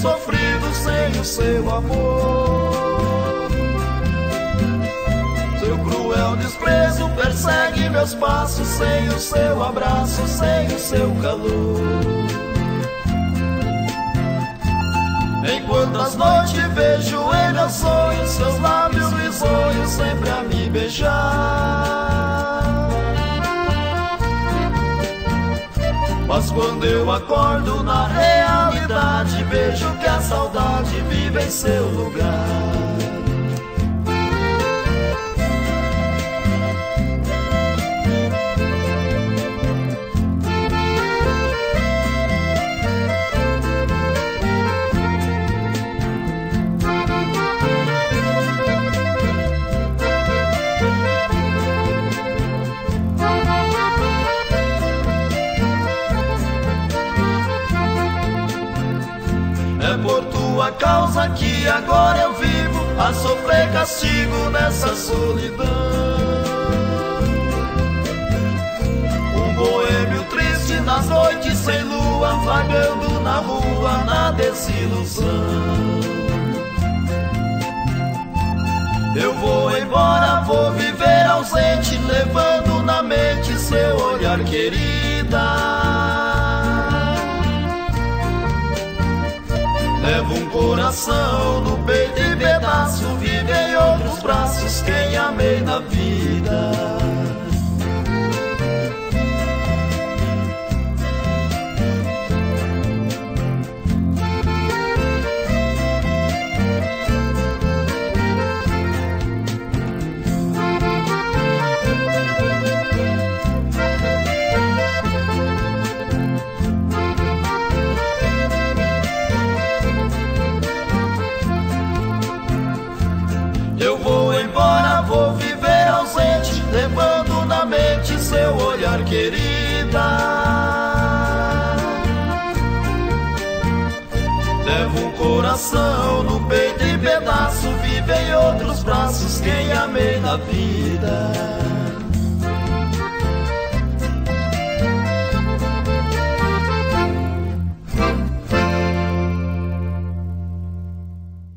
sofrido sem o seu amor. Seu cruel desprezo persegue meus passos, sem o seu abraço, sem o seu calor. Enquanto as noites vejo em meus sonhos seus lábios risonhos sempre a me beijar. Mas quando eu acordo na realidade, vejo que a saudade vive em seu lugar. É por tua causa que agora eu vivo a sofrer castigo nessa solidão. Um boêmio triste nas noites sem lua, vagando na rua na desilusão. Eu vou embora, vou viver ausente, levando na mente seu olhar, querida. Levo um coração no peito em pedaço, vive em outros braços quem amei na vida. Eu vou embora, vou viver ausente, levando na mente seu olhar, querida. Levo um coração no peito em pedaço, vive em outros braços quem amei na vida.